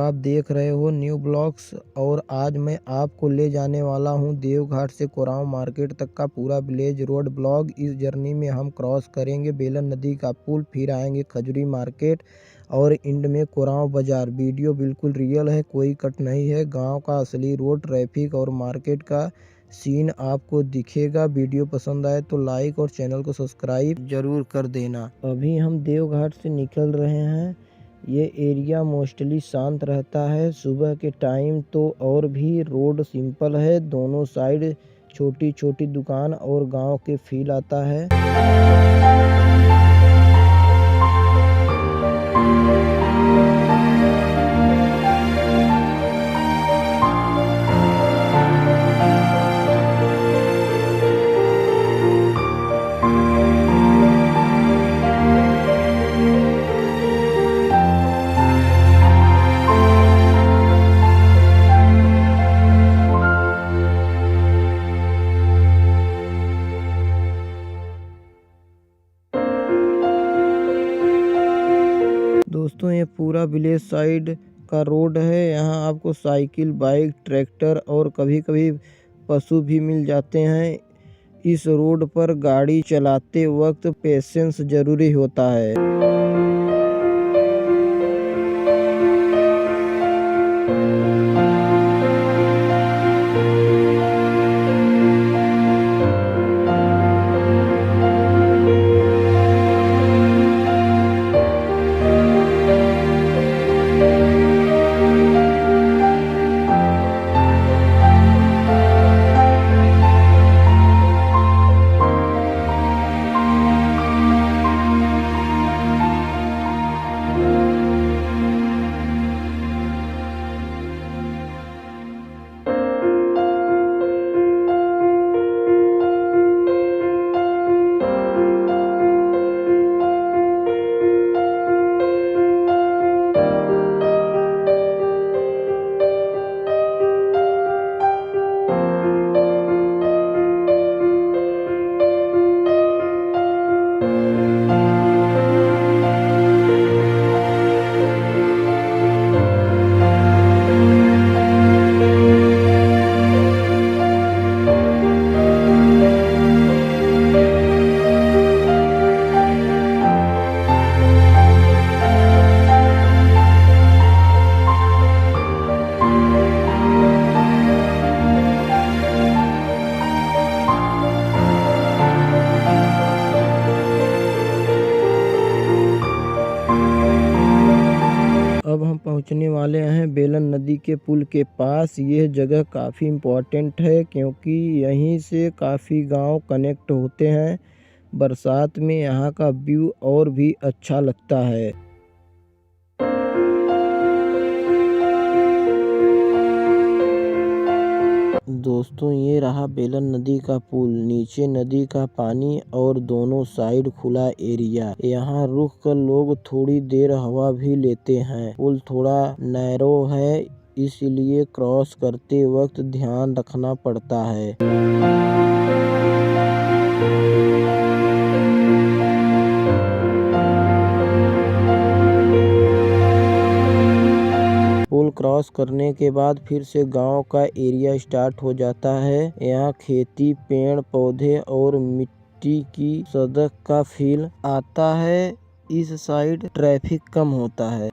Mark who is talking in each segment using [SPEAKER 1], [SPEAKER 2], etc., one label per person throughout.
[SPEAKER 1] आप देख रहे हो न्यू ब्लॉग्स और आज मैं आपको ले जाने वाला हूं देवघाट से कोरांव मार्केट तक का पूरा विलेज रोड ब्लॉग। इस जर्नी में हम क्रॉस करेंगे बेलन नदी का पुल, फिर आएंगे खजूरी मार्केट और एंड में कोरांव बाजार। वीडियो बिल्कुल रियल है, कोई कट नहीं है। गांव का असली रोड, ट्रैफिक और मार्केट का सीन आपको दिखेगा। वीडियो पसंद आए तो लाइक और चैनल को सब्सक्राइब जरूर कर देना। अभी हम देवघाट से निकल रहे हैं। ये एरिया मोस्टली शांत रहता है। सुबह के टाइम तो और भी रोड सिंपल है, दोनों साइड छोटी छोटी दुकान और गांव के फील आता है। दोस्तों ये पूरा विलेज साइड का रोड है। यहाँ आपको साइकिल, बाइक, ट्रैक्टर और कभी कभी पशु भी मिल जाते हैं। इस रोड पर गाड़ी चलाते वक्त पेशेंस जरूरी होता है। अब हम पहुंचने वाले हैं बेलन नदी के पुल के पास। यह जगह काफ़ी इम्पोर्टेंट है क्योंकि यहीं से काफ़ी गांव कनेक्ट होते हैं। बरसात में यहाँ का व्यू और भी अच्छा लगता है। दोस्तों ये रहा बेलन नदी का पुल, नीचे नदी का पानी और दोनों साइड खुला एरिया। यहाँ रुक कर लोग थोड़ी देर हवा भी लेते हैं। पुल थोड़ा नैरो है, इसलिए क्रॉस करते वक्त ध्यान रखना पड़ता है। पुल क्रॉस करने के बाद फिर से गांव का एरिया स्टार्ट हो जाता है। यहाँ खेती, पेड़ पौधे और मिट्टी की सड़क का फील आता है। इस साइड ट्रैफिक कम होता है।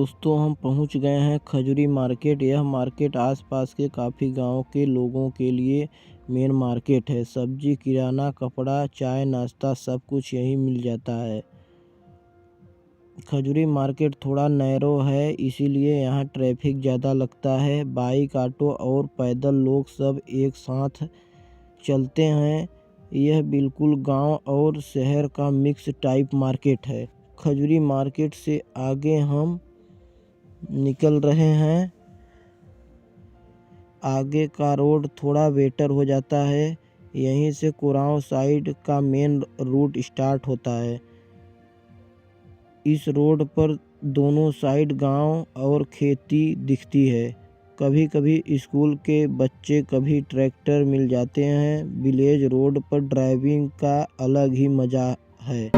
[SPEAKER 1] दोस्तों हम पहुंच गए हैं खजूरी मार्केट। यह मार्केट आसपास के काफ़ी गांव के लोगों के लिए मेन मार्केट है। सब्जी, किराना, कपड़ा, चाय, नाश्ता सब कुछ यहीं मिल जाता है। खजूरी मार्केट थोड़ा नैरो है, इसीलिए यहाँ ट्रैफिक ज़्यादा लगता है। बाइक, ऑटो और पैदल लोग सब एक साथ चलते हैं। यह बिल्कुल गांव और शहर का मिक्स टाइप मार्केट है। खजूरी मार्केट से आगे हम निकल रहे हैं। आगे का रोड थोड़ा बेटर हो जाता है। यहीं से कुराव साइड का मेन रूट स्टार्ट होता है। इस रोड पर दोनों साइड गांव और खेती दिखती है। कभी कभी स्कूल के बच्चे, कभी ट्रैक्टर मिल जाते हैं। विलेज रोड पर ड्राइविंग का अलग ही मज़ा है।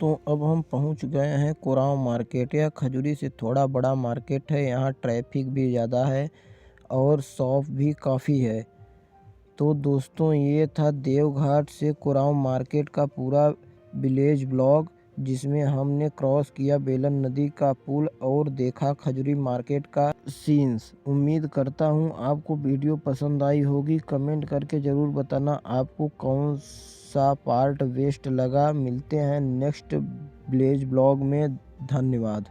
[SPEAKER 1] दोस्तों अब हम पहुंच गए हैं कुराव मार्केट। यह खजूरी से थोड़ा बड़ा मार्केट है। यहाँ ट्रैफिक भी ज़्यादा है और शॉप भी काफ़ी है। तो दोस्तों ये था देवघाट से कुराव मार्केट का पूरा विलेज ब्लॉग, जिसमें हमने क्रॉस किया बेलन नदी का पुल और देखा खजूरी मार्केट का सीन्स। उम्मीद करता हूँ आपको वीडियो पसंद आई होगी। कमेंट करके ज़रूर बताना आपको कौन सा पार्ट बेस्ट लगा। मिलते हैं नेक्स्ट विलेज ब्लॉग में। धन्यवाद।